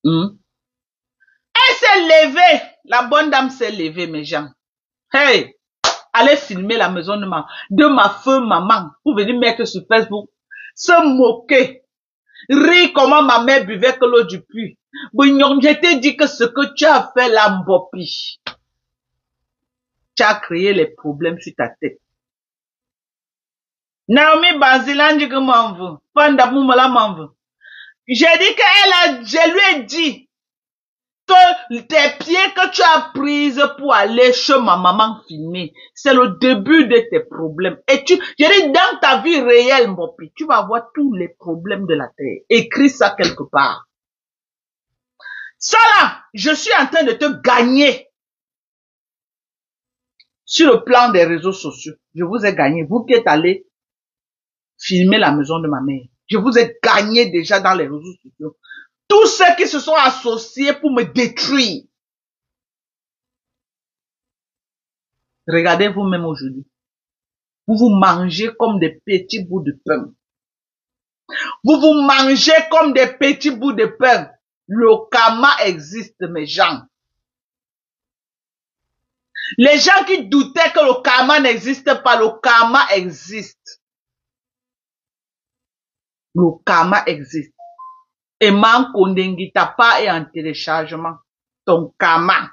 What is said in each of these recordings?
Hmm? Elle s'est levée. La bonne dame s'est levée, mes gens. Hey! Allez filmer la maison de ma feu maman pour venir mettre sur Facebook. Se moquer. Rire comment ma mère buvait que l'eau du puits. Je t'ai dit que ce que tu as fait là, Mbopi, tu as créé les problèmes sur ta tête. Naomi Bazilan dit que m'en veut. Panda Moumala m'en veut. J'ai dit je lui ai dit que tes pieds que tu as prises pour aller chez ma maman filmer, c'est le début de tes problèmes. Et j'ai dit dans ta vie réelle, Mbopi, tu vas avoir tous les problèmes de la terre. Écris ça quelque part. Ça là, je suis en train de te gagner sur le plan des réseaux sociaux. Je vous ai gagné. Vous qui êtes allé filmer la maison de ma mère. Je vous ai gagné déjà dans les réseaux sociaux. Tous ceux qui se sont associés pour me détruire. Regardez vous-même aujourd'hui. Vous vous mangez comme des petits bouts de pain. Vous vous mangez comme des petits bouts de pain. Le karma existe, mes gens. Les gens qui doutaient que le karma n'existe pas, le karma existe. Le karma existe. Et Mankondengi, ta part est en téléchargement. Ton karma.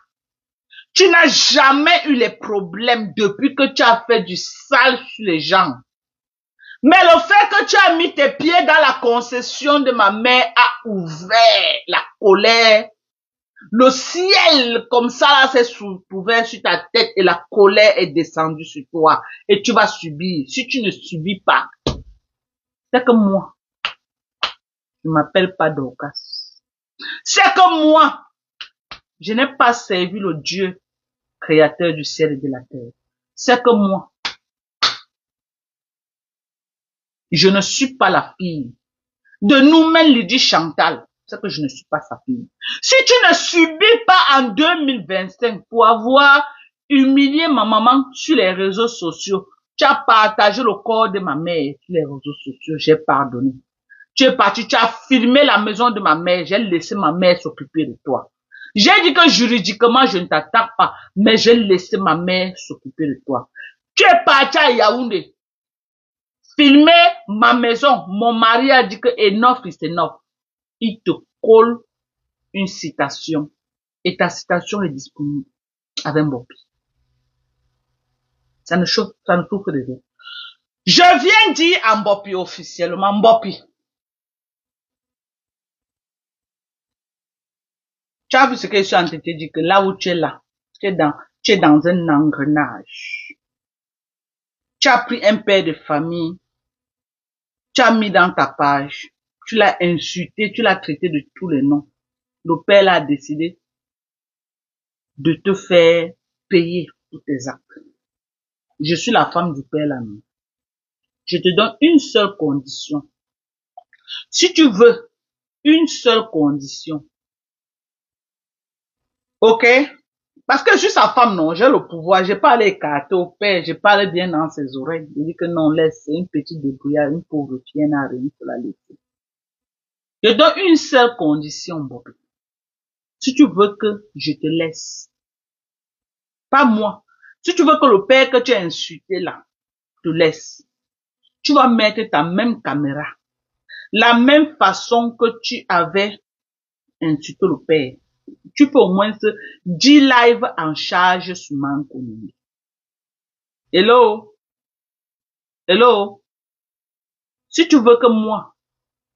Tu n'as jamais eu les problèmes depuis que tu as fait du sale sur les gens. Mais le fait que tu as mis tes pieds dans la concession de ma mère a ouvert la colère. Le ciel, comme ça, là, s'est ouvert sur ta tête et la colère est descendue sur toi. Et tu vas subir. Si tu ne subis pas, c'est que moi, je ne m'appelle pas Dorcas. C'est que moi, je n'ai pas servi le Dieu créateur du ciel et de la terre. C'est que moi, je ne suis pas la fille de nous-mêmes, Lydie Chantal. C'est que je ne suis pas sa fille. Si tu ne subis pas en 2025 pour avoir humilié ma maman sur les réseaux sociaux, tu as partagé le corps de ma mère sur les réseaux sociaux, j'ai pardonné. Tu es parti, tu as filmé la maison de ma mère, j'ai laissé ma mère s'occuper de toi. J'ai dit que juridiquement, je ne t'attaque pas, mais j'ai laissé ma mère s'occuper de toi. Tu es parti à Yaoundé, filmer ma maison. Mon mari a dit que enough is enough. Il te colle une citation. Et ta citation est disponible avec Mbopi. Ça ne souffre de rien. Je viens dire à Mbopi officiellement, Mbopi. Tu as vu ce que je suis en train de te dire, que là où tu es là, tu es dans un engrenage. Tu as pris un père de famille, tu as mis dans ta page, tu l'as insulté, tu l'as traité de tous les noms. Le père a décidé de te faire payer pour tes actes. Je suis la femme du père là. Je te donne une seule condition. Si tu veux une seule condition, ok? Parce que je suis sa femme, non, j'ai le pouvoir, j'ai pas allé écarter au père, j'ai parlé bien dans ses oreilles. Il dit que non, laisse, c'est une petite débrouillard, une pauvre fille, n'a rien pour la laisser. Je donne une seule condition, Bob. Si tu veux que je te laisse, pas moi, si tu veux que le père que tu as insulté là, te laisse, tu vas mettre ta même caméra, la même façon que tu avais insulté le père. Tu peux au moins 10 live en charge sur Mankondengi. Hello? Hello? Si tu veux que moi,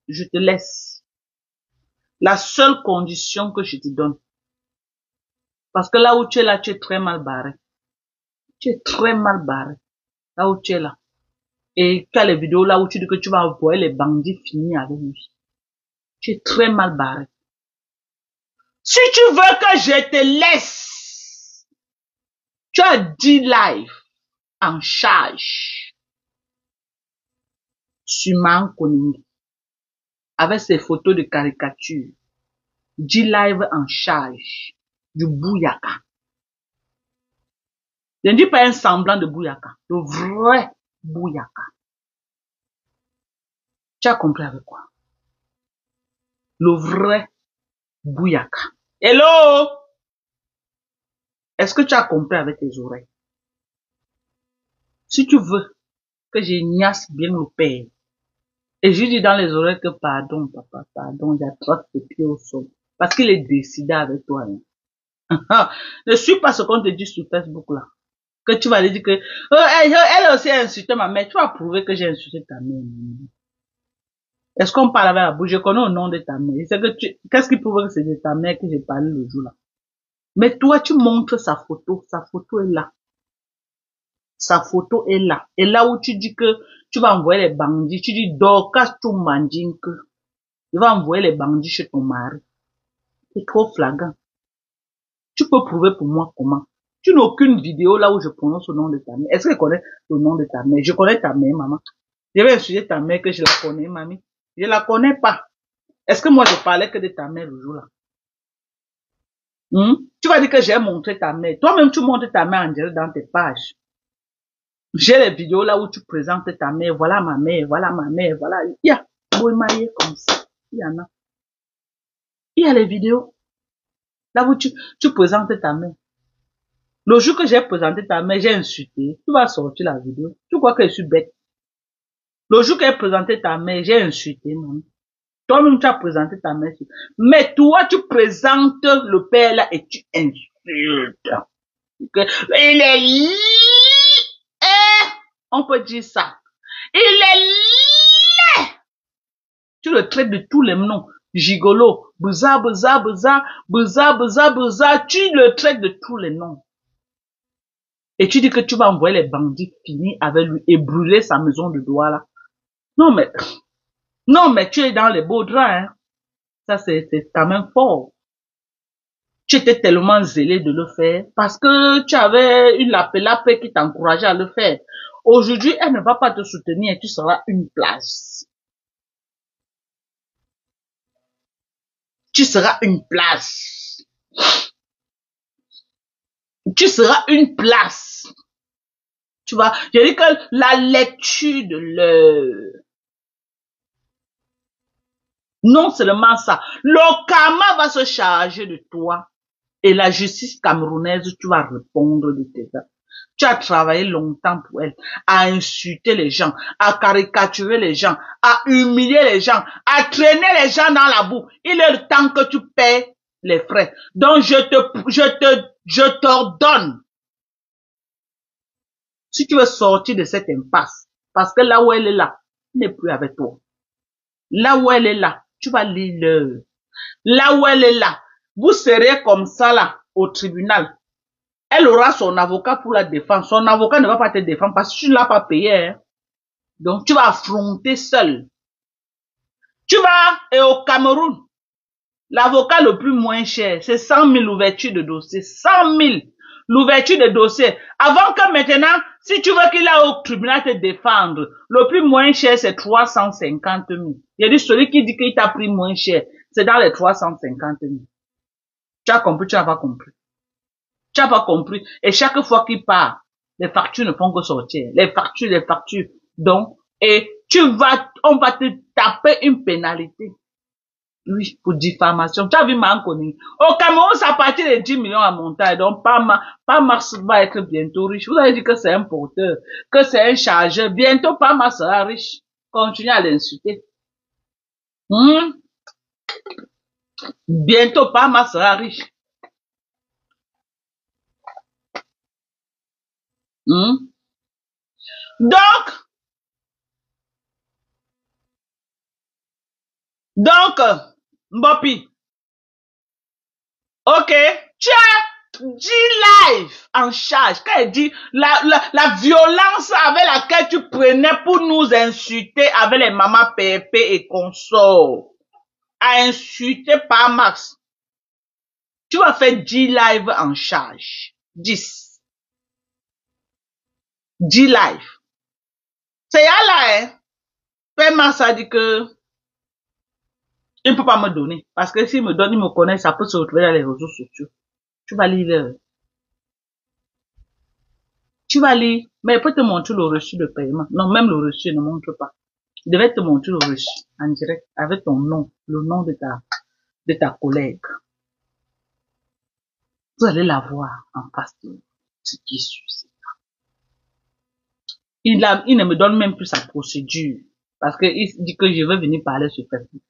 je te laisse, la seule condition que je te donne, parce que là où tu es là, tu es très mal barré. Tu es très mal barré. Là où tu es là. Et tu as les vidéos là où tu dis que tu vas envoyer les bandits finis avec lui. Tu es très mal barré. Si tu veux que je te laisse, tu as 10 live en charge sur Mankondengi avec ses photos de caricature. 10 live en charge du bouyaka. Je ne dis pas un semblant de bouyaka, le vrai bouyaka. Tu as compris avec quoi? Le vrai Bouyaka. Hello? Est-ce que tu as compris avec tes oreilles? Si tu veux que j'ignasse bien le père, et je lui dis dans les oreilles que pardon, papa, pardon, j'attrape tes pieds au sol. Parce qu'il est décidé avec toi. Hein. Ne suis pas ce qu'on te dit sur Facebook là. Que tu vas lui dire que elle aussi a insulté ma mère. Tu vas prouver que j'ai insulté ta mère. Est-ce qu'on parle avec la bouche? Je connais le nom de ta mère. Qu'est-ce qui prouve que c'est de ta mère que j'ai parlé le jour là? Mais toi, tu montres sa photo. Sa photo est là. Sa photo est là. Et là où tu dis que tu vas envoyer les bandits, tu dis Dorcas Toumandinke. Tu vas envoyer les bandits chez ton mari. C'est trop flagrant. Tu peux prouver pour moi comment? Tu n'as aucune vidéo là où je prononce le nom de ta mère. Est-ce que je connais le nom de ta mère? Je connais ta mère, maman. Je vais insulter ta mère que je la connais, mamie. Je la connais pas. Est-ce que moi je parlais que de ta mère le jour là? Tu vas dire que j'ai montré ta mère. Toi-même tu montres ta mère en direct dans tes pages. J'ai les vidéos là où tu présentes ta mère. Voilà ma mère, voilà ma mère, voilà. Il y a marié comme ça. Il y en a. Il y a les vidéos. Là où tu présentes ta mère. Le jour que j'ai présenté ta mère, j'ai insulté. Tu vas sortir la vidéo. Tu crois que je suis bête? Le jour que j'ai présenté ta mère, j'ai insulté, non? Toi-même, tu as présenté ta mère. Mais toi, tu présentes le père là et tu insultes. Il est laid. On peut dire ça. Il est laid. Tu le traites de tous les noms. Gigolo, bouza, bouza, bouza, bouza, bouza, bouza. Tu le traites de tous les noms. Et tu dis que tu vas envoyer les bandits finir avec lui et brûler sa maison de Douala. Non, mais tu es dans les beaux draps, hein. Ça, c'est quand même fort. Tu étais tellement zélé de le faire parce que tu avais une lapé qui t'encourageait à le faire. Aujourd'hui, elle ne va pas te soutenir et tu seras une place. Tu seras une place. Tu seras une place. Tu vois, je dis que la lecture de l'heure. Non seulement ça, le karma va se charger de toi et la justice camerounaise, tu vas répondre de tes actes. Tu as travaillé longtemps pour elle, à insulter les gens, à caricaturer les gens, à humilier les gens, à traîner les gens dans la boue. Il est le temps que tu paies les frais. Donc je t'ordonne. Si tu veux sortir de cette impasse, parce que là où elle est là, elle n'est plus avec toi. Là où elle est là, tu vas lire l'heure. Là où elle est là, vous serez comme ça là, au tribunal. Elle aura son avocat pour la défendre. Son avocat ne va pas te défendre parce que tu ne l'as pas payé. Hein. Donc tu vas affronter seul. Tu vas, et au Cameroun, l'avocat le plus moins cher, c'est 100 000 ouvertures de dossier. 100 000 l'ouverture de dossier. Avant que maintenant, si tu veux qu'il aille au tribunal te défendre, le plus moins cher, c'est 350 000. Il y a dit celui qui dit qu'il t'a pris moins cher, c'est dans les 350 000. Tu as compris, tu n'as pas compris. Tu n'as pas compris. Et chaque fois qu'il part, les factures ne font que sortir. Les factures. Donc, et on va te taper une pénalité. Oui, pour diffamation. Tu as vu Manconi. Au Cameroun, c'est à partir de 10 millions à montagne. Donc, pas Mars va être bientôt riche. Vous avez dit que c'est un porteur, que c'est un chargeur. Bientôt, pas Mars sera riche. Continuez à l'insulter. Bientôt, pas Mars sera riche. Donc, Mbopi, ok, tu as dit live en charge, quand elle dit la violence avec laquelle tu prenais pour nous insulter avec les mamans Pépé et consorts, à insulter par Max, tu vas faire 10 live en charge, 10 live. C'est là, hein, Père Max a dit que il ne peut pas me donner. Parce que s'il me donne, il me connaît, ça peut se retrouver dans les réseaux sociaux. Tu vas lire. Tu vas lire. Mais il peut te montrer le reçu de paiement. Non, même le reçu ne montre pas. Il devait te montrer le reçu en direct avec ton nom, le nom de ta collègue. Vous allez la voir en face de ce qui suit. Il ne me donne même plus sa procédure. Parce qu'il dit que je veux venir parler sur Facebook.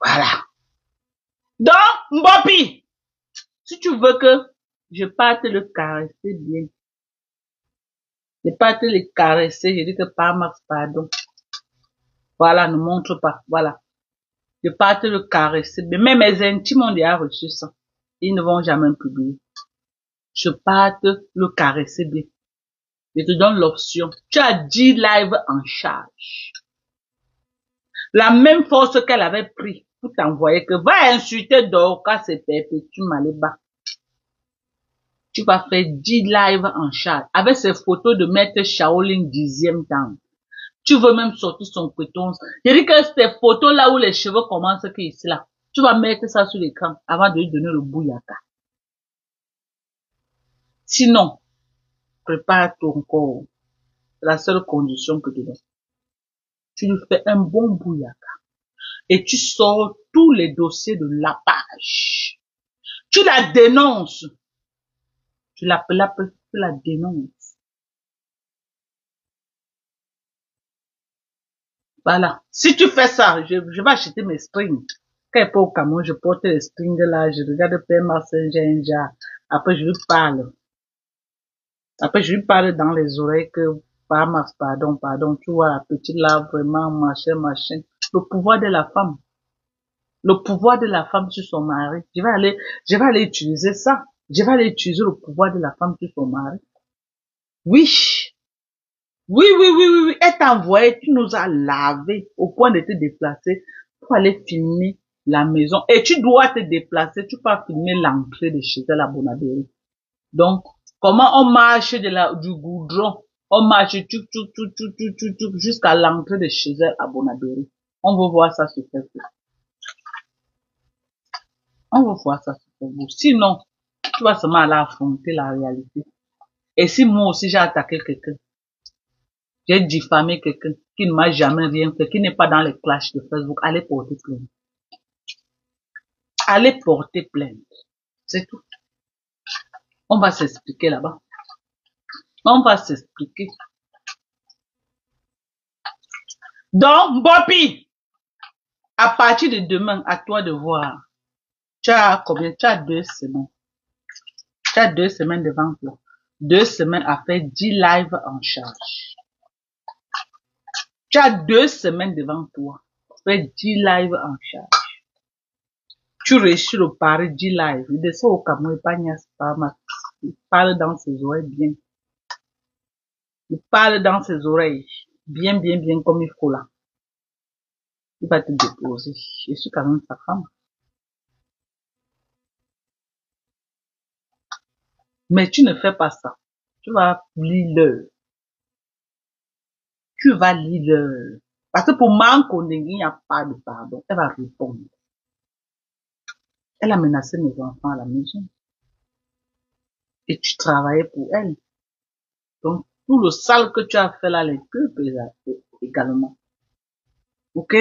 Voilà. Donc, Mbopi, si tu veux que je parte le caresser bien, je parte le caresser, je dis que par Max, pardon. Voilà, ne montre pas. Voilà. Je parte le caresser bien. Mais mes intimes ont déjà reçu ça. Ils ne vont jamais publier. Je parte le caresser bien. Je te donne l'option. Tu as 10 lives en charge. La même force qu'elle avait pris pour t'envoyer que va insulter Dorcas et Perpétue Maléba. Tu vas faire 10 lives en charge avec ces photos de Maître Shaolin 10e temps. Tu veux même sortir son pétons. Je dis que ces photos là où les cheveux commencent que ici là. Tu vas mettre ça sur l'écran avant de lui donner le bouyaka. Sinon, prépare ton corps. C'est la seule condition que tu donnes. Tu lui fais un bon bouyaka. Et tu sors tous les dossiers de la page. Tu la dénonces. Tu la dénonces. Voilà. Si tu fais ça, je vais acheter mes strings. Quand elle est pas au Cameroun, je porte les strings là, je regarde Père Marcel Genja. Après, je lui parle. Après, je lui parle dans les oreilles que, pardon, tu vois, la petite là, vraiment, machin. Le pouvoir de la femme. Le pouvoir de la femme sur son mari. Je vais aller utiliser ça. Je vais aller utiliser le pouvoir de la femme sur son mari. Oui. Oui. Elle t'a envoyé, tu nous as lavé au point de te déplacer pour aller filmer la maison. Et tu dois te déplacer, tu peux filmer l'entrée de chez elle à Bonabéry. Donc, comment on marche du goudron, on marche jusqu'à l'entrée de chez elle à Bonabéry. On veut voir ça sur Facebook. On va voir ça sur Facebook. Sinon, tu vas seulement aller affronter la réalité. Et si moi aussi j'ai attaqué quelqu'un, j'ai diffamé quelqu'un qui ne m'a jamais rien fait, qui n'est pas dans les clashs de Facebook, allez porter plainte. Allez porter plainte. C'est tout. On va s'expliquer là-bas. On va s'expliquer. Donc, Bobby, à partir de demain, à toi de voir. Tu as combien? Tu as 2 semaines. Tu as 2 semaines devant toi. 2 semaines à faire 10 lives en charge. Tu as 2 semaines devant toi. Faire 10 lives en charge. Tu réussis le pari 10 lives. Il descend au Cameroun, il parle dans ses oreilles bien. Il parle dans ses oreilles. Bien comme il faut là. Il va te déposer. Je suis quand même sa femme. Mais tu ne fais pas ça. Tu vas lire l'heure. Tu vas lire l'heure. Parce que pour Manko, il n'y a pas de pardon. Elle va répondre. Elle a menacé mes enfants à la maison. Et tu travaillais pour elle. Donc, tout le sale que tu as fait là, les peuples également. Ok?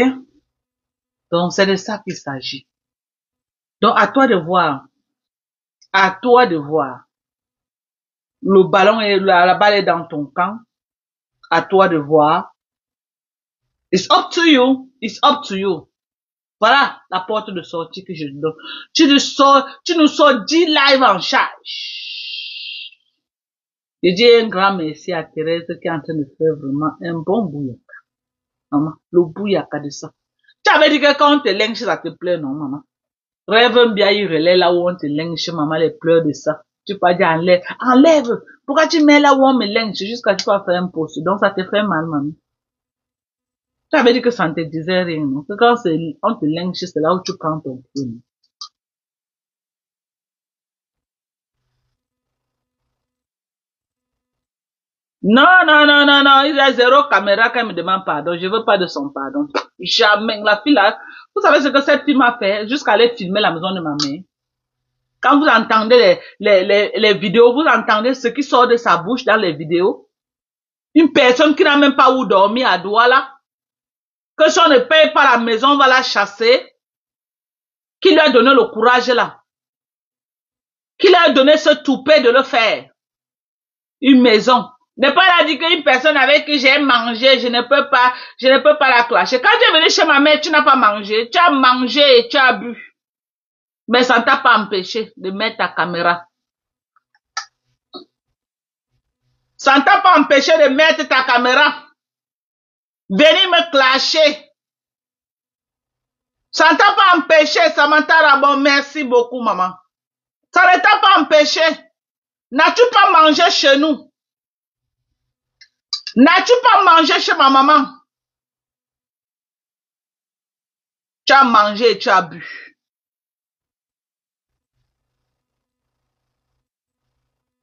Donc, c'est de ça qu'il s'agit. Donc, à toi de voir. À toi de voir. Le ballon est, la balle est dans ton camp. À toi de voir. It's up to you. It's up to you. Voilà la porte de sortie que je te donne. Tu nous sors 10 lives en charge. Je dis un grand merci à Thérèse qui est en train de faire vraiment un bon bouyaka. Maman, le bouyaka de ça. Tu avais dit que quand on te linge, ça te plaît, non, maman? Rêve bien, il relève là où on te linge, maman, les pleurs de ça. Tu peux dire enlève. Enlève. Pourquoi tu mets là où on me linge jusqu'à tu vas faire un post? Donc ça te fait mal, maman. Tu avais dit que ça ne te disait rien, non? Que quand on te linge, c'est là où tu prends ton prix. Non, il y a 0 caméra quand elle me demande pardon. Je veux pas de son pardon. Jamais. La fille là, vous savez ce que cette fille m'a fait jusqu'à aller filmer la maison de ma mère. Quand vous entendez les vidéos, vous entendez ce qui sort de sa bouche dans les vidéos. Une personne qui n'a même pas où dormir à Douala. Que si on ne paye pas la maison, on va la chasser. Qui lui a donné le courage là? Qui leur a donné ce toupet de le faire? Une maison. N'est pas là dit qu'une personne avec qui j'ai mangé, je ne peux pas la clasher. Quand tu es venu chez ma mère, tu n'as pas mangé. Tu as mangé et tu as bu. Mais ça ne t'a pas empêché de mettre ta caméra. Ça ne t'a pas empêché de mettre ta caméra. Venir me clasher. Ça ne t'a pas empêché, Samantha Rabon. Merci beaucoup, maman. Ça ne t'a pas empêché. N'as-tu pas mangé chez nous? N'as-tu pas mangé chez ma maman? Tu as mangé et tu as bu.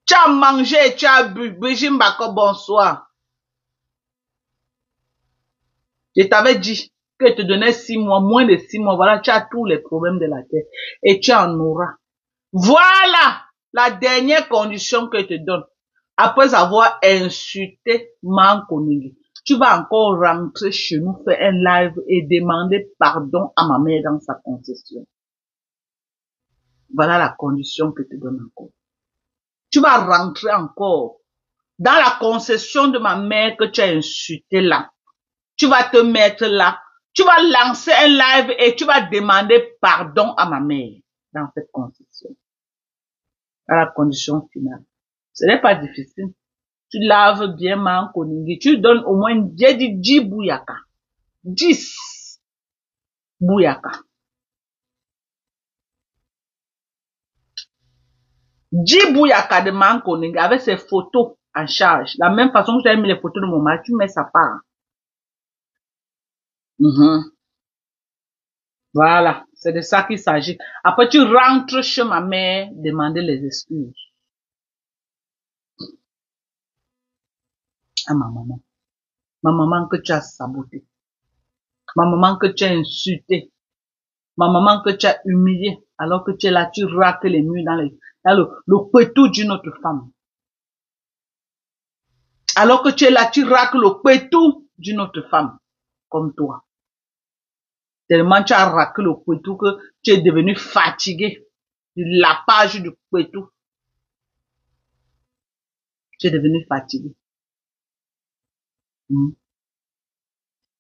Tu as mangé et tu as bu. Brigitte Mbako, bonsoir. Je t'avais dit que je te donnais 6 mois, moins de 6 mois. Voilà, tu as tous les problèmes de la tête. Et tu en auras. Voilà la dernière condition que je te donne. Après avoir insulté Mankonili, tu vas encore rentrer chez nous, faire un live et demander pardon à ma mère dans sa concession. Voilà la condition que je te donne encore. Tu vas rentrer encore dans la concession de ma mère que tu as insulté là. Tu vas te mettre là. Tu vas lancer un live et tu vas demander pardon à ma mère dans cette concession. À la condition finale. Ce n'est pas difficile. Tu laves bien Mankonili. Tu donnes au moins, j'ai dit 10 bouyaka. 10 bouyaka. 10 bouyaka de Mankonili avec ses photos en charge. La même façon que tu as mis les photos de mon mari, tu mets sa part. Voilà, c'est de ça qu'il s'agit. Après, tu rentres chez ma mère, demander les excuses à ma maman. Ma maman que tu as saboté. Ma maman que tu as insulté. Ma maman que tu as humilié. Alors que tu es là, tu raques les murs dans le pétou d'une autre femme. Alors que tu es là, tu raques le pétou d'une autre femme. Comme toi. Tellement tu as raqué le pétou que tu es devenu fatigué. Du lapage du pétou. Tu es devenu fatigué.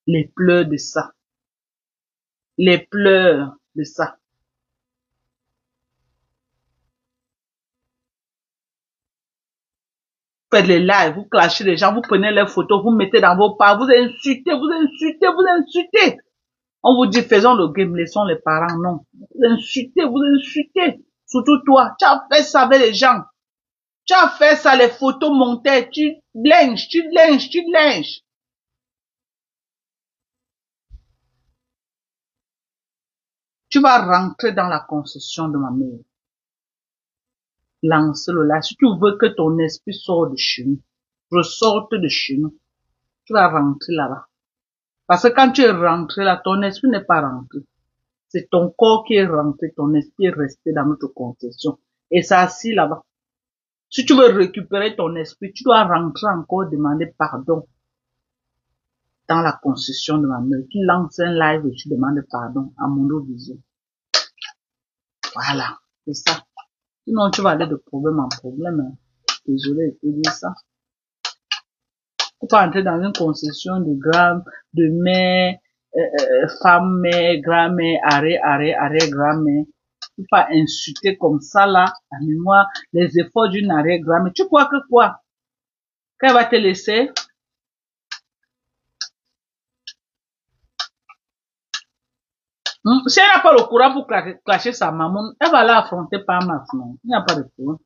Les pleurs de ça. Les pleurs de ça. Faites les lives, vous clashez les gens, vous prenez les photos, vous mettez dans vos parts, vous insultez, vous insultez, vous insultez. On vous dit, faisons le game, laissons les parents, non. Vous insultez, vous insultez. Surtout toi, tu as fait ça avec les gens. Tu as fait ça, les photos montées, tu linges, tu linges, tu linges. Tu vas rentrer dans la concession de ma mère. Lance-le là. Si tu veux que ton esprit sorte de chez nous, ressorte de chez nous, tu vas rentrer là-bas. Parce que quand tu es rentré là, ton esprit n'est pas rentré. C'est ton corps qui est rentré, ton esprit est resté dans notre concession. Et c'est assis là-bas. Si tu veux récupérer ton esprit, tu dois rentrer encore, demander pardon dans la concession de ma mère. Tu lances un live et tu demandes pardon à Mondo Vision. Voilà, c'est ça. Sinon, tu vas aller de problème en problème. Hein. Désolé de te dire ça. Faut pas entrer dans une concession de mère, femme, mère, grand-mère, arrêt, grand-mère. Faut pas insulter comme ça, là, la mémoire, les efforts d'une arrêt, grand-mère. Tu crois que quoi? Qu'elle va te laisser? Si elle n'a pas le courage pour clasher sa maman, elle va l'affronter par masse, non? Il n'y a pas de problème.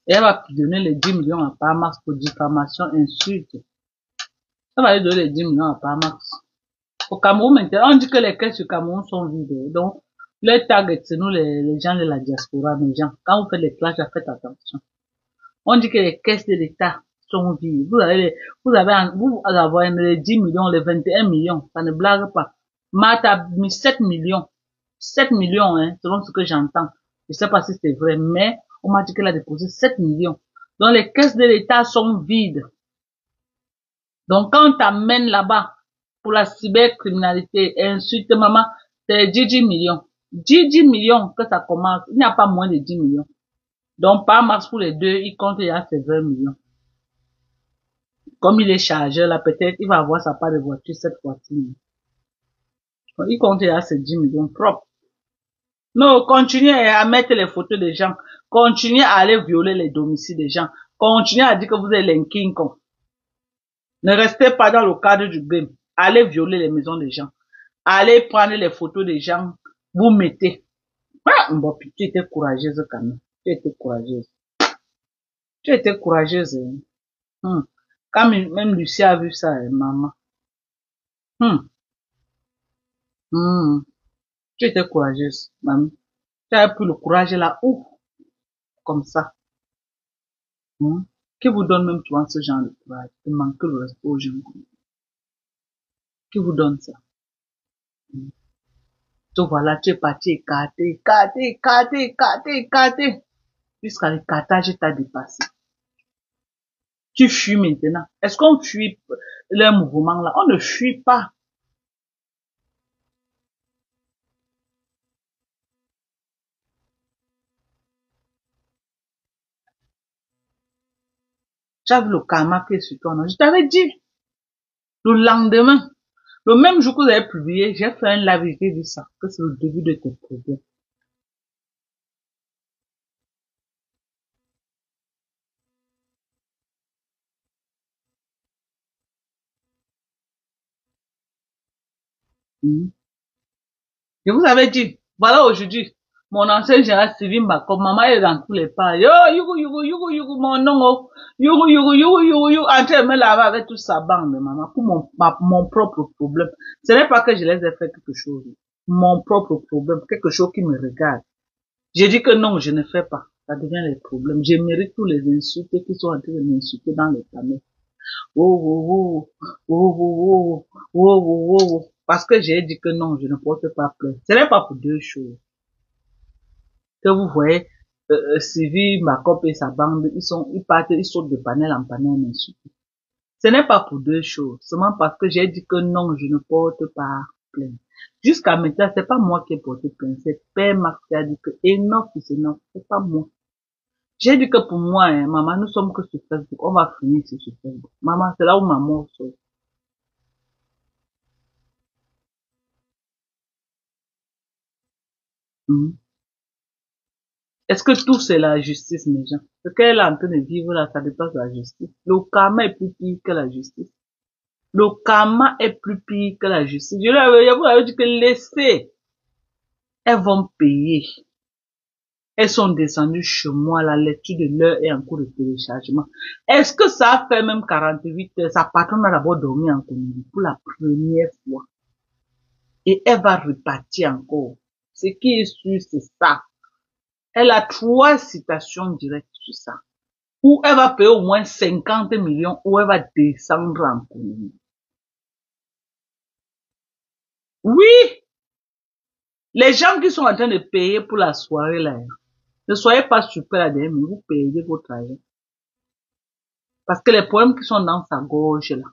Et elle va donner les 10 millions à Parmax pour diffamation, insulte. Elle va lui donner les 10 millions à Parmax. Au Cameroun, maintenant, on dit que les caisses du Cameroun sont vides. Donc, le target, c'est nous, les gens de la diaspora, les gens. Quand vous faites les clashs, faites attention. On dit que les caisses de l'État sont vides. Vous avez les 10 millions, les 21 millions. Ça ne blague pas. Matt a mis 7 millions. 7 millions, hein, selon ce que j'entends. Je sais pas si c'est vrai, mais on m'a dit qu'elle a déposé 7 millions. Donc, les caisses de l'État sont vides. Donc, quand on t'amène là-bas, pour la cybercriminalité, insulte maman, c'est 10 millions. 10 millions que ça commence. Il n'y a pas moins de 10 millions. Donc, par max pour les deux, il compte, il y a ses 20 millions. Comme il est chargeur, là, peut-être, il va avoir sa part de voiture cette fois-ci. Il compte, il y a ses 10 millions propres. Non, continuez à mettre les photos des gens. Continuez à aller violer les domiciles des gens. Continuez à dire que vous êtes les King Kong. Ne restez pas dans le cadre du game. Allez violer les maisons des gens. Allez prendre les photos des gens. Vous mettez. Ah, bon, puis tu étais courageuse quand même. Tu étais courageuse. Tu étais courageuse. Hein. Quand même Lucie a vu ça, hein, maman. Hum, hum. Tu étais courageuse, maman. Tu as pris le courage là, ouf, comme ça. Qui vous donne même souvent ce genre de courage, de manquer le respect aux gens. Qui vous donne ça? Donc voilà, tu es parti écarter. Jusqu'à l'écartage t'a dépassé. Tu fuis maintenant. Est-ce qu'on fuit le mouvement là? On ne fuit pas. J'avais le karma qui est sur toi, non? Je t'avais dit. Le lendemain, le même jour que vous avez publié, j'ai fait un live, j'ai dit ça, que c'est le début de tes problèmes. Je vous avais dit, voilà aujourd'hui, mon ancien général civil m'a comme maman est dans tous les pas. Yo, yugu, mon nom, oh. Yugu, en train de me laver avec toute sa bande, maman, pour mon propre problème. Ce n'est pas que je les ai fait quelque chose. Mon propre problème, quelque chose qui me regarde. J'ai dit que non, je ne fais pas. Ça devient les problèmes. Je mérite tous les insultes qui sont en train de m'insulter dans les familles. Oh, oh, oh, oh, oh, oh, oh, oh, oh. Parce que j'ai dit que non, je ne porte pas plainte. Ce n'est pas pour deux choses. Que vous voyez, Sylvie, Macop et sa bande, ils sautent de panel en panel, m'insulter. Ce n'est pas pour deux choses. Seulement parce que j'ai dit que non, je ne porte pas plainte. Jusqu'à maintenant, c'est pas moi qui ai porté plainte. C'est Père Marc qui a dit que enough is enough. C'est pas moi. J'ai dit que pour moi, hein, maman, nous sommes que sur Facebook. On va finir sur Facebook. Maman, c'est là où maman sort. Est-ce que tout c'est la justice, mes gens? Ce qu'elle est en train de vivre là, ça dépasse la justice. Le karma est plus pire que la justice. Le karma est plus pire que la justice. Je vous avais dit que laissez. Elles vont payer. Elles sont descendues chez moi, la lecture de l'heure est en cours de téléchargement. Est-ce que ça a fait même 48 heures? Sa patronne a d'abord dormi en Colombie pour la première fois. Et elle va repartir encore. Ce qui est sûr, c'est ça. Elle a 3 citations directes sur ça. Ou elle va payer au moins 50 millions, ou elle va descendre en Colombie. Oui! Les gens qui sont en train de payer pour la soirée là, ne soyez pas surpris à mais vous payez votre argent. Parce que les problèmes qui sont dans sa gorge là.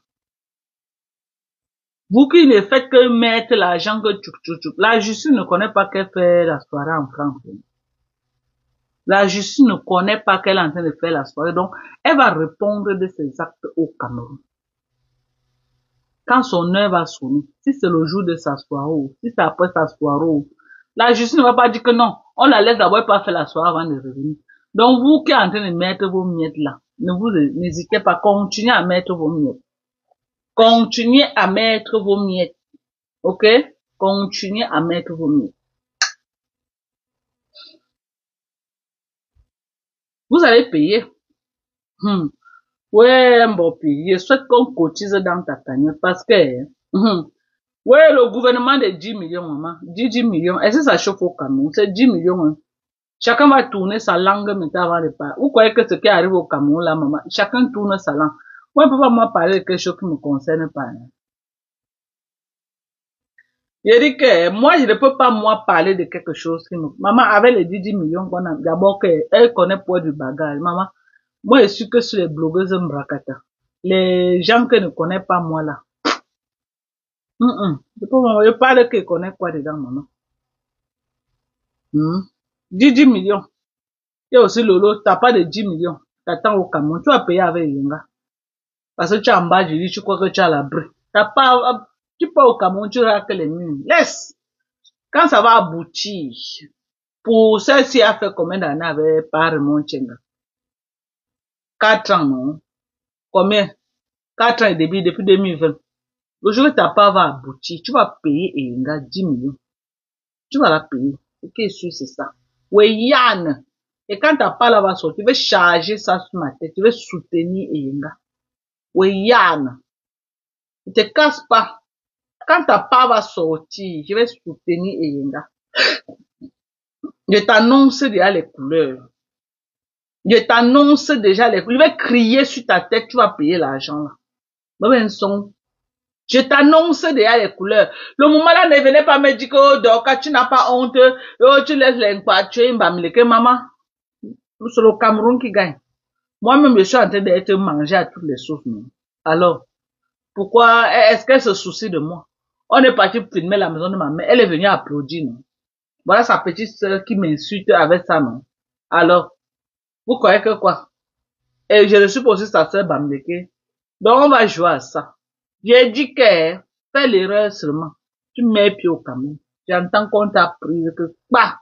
Vous qui ne faites que mettre l'argent que tchouk. La justice ne connaît pas qu'elle fait la soirée en France. La justice ne connaît pas qu'elle est en train de faire la soirée. Donc, elle va répondre de ses actes au Cameroun. Quand son heure va sonner, si c'est le jour de sa soirée, si c'est après sa soirée, la justice ne va pas dire que non, on la laisse d'abord pas faire la soirée avant de revenir. Donc vous qui êtes en train de mettre vos miettes là, n'hésitez pas, continuez à mettre vos miettes. Continuez à mettre vos miettes. Ok? Continuez à mettre vos miettes. Vous allez payer. Ouais, bon, puis je souhaite qu'on cotise dans ta cagnotte parce que, ouais, le gouvernement de 10 millions, maman, 10 millions, est-ce que ça chauffe au Cameroun? C'est 10 millions, hein. Chacun va tourner sa langue maintenant avant de parler. Vous croyez que ce qui arrive au Cameroun, là, maman, chacun tourne sa langue. Moi, je ne peux pas moi parler de quelque chose qui ne me concerne pas. Hein. Je dis que moi, je ne peux pas moi parler de quelque chose qui me... Maman, avec les 10 millions qu'on a, d'abord qu'elle connaît pas du bagage. Maman, moi, je suis que sur les blogueuses Mbrakata. Les gens que ne connaissent pas moi là. Je parle qu'ils connaissent quoi dedans, maman. 10 millions. Et aussi Lolo, t'as pas de 10 millions. T'attends au Cameroun. Tu vas payer avec Yenga. Parce que tu es en bas, je dis, tu crois que tu as l'abri. T'as pas, tu pars au Cameroun, tu raques les murs. Laisse. Quand ça va aboutir, pour celle-ci a fait combien d'années avec Paremont Chenga? 4 ans, non? Combien? 4 ans et demi, depuis 2020. Le jour où ta part va aboutir, tu vas payer Yenga 10 millions. Tu vas la payer. Ce qui est sûr, c'est ça. Oui, Yann. Et quand ta part là va sortir, tu vas charger ça sur ma tête. Tu vas soutenir Yenga. Oui, Yann. Ne te casse pas. Quand ta part va sortir, je vais soutenir Yenga. Je t'annonce déjà les couleurs. Je t'annonce déjà les couleurs. Je vais crier sur ta tête, tu vas payer l'argent là. Je t'annonce déjà les couleurs. Le moment là, ne venez pas me dire que oh, Doka, tu n'as pas honte. Oh, tu laisses les tu maman. C'est le Cameroun qui gagne. Moi-même, je suis en train d'être mangé à toutes les sauces. Non? Alors, pourquoi est-ce qu'elle se soucie de moi? On est parti filmer la maison de ma mère. Elle est venue applaudir. Non? Voilà sa petite sœur qui m'insulte avec ça. Non? Alors, vous croyez que quoi? Et je le suis aussi sa sœur Bamdeke. Donc, on va jouer à ça. J'ai dit que fais l'erreur seulement. Tu mets pied au Cameroun. J'entends qu'on t'a pris que, bah,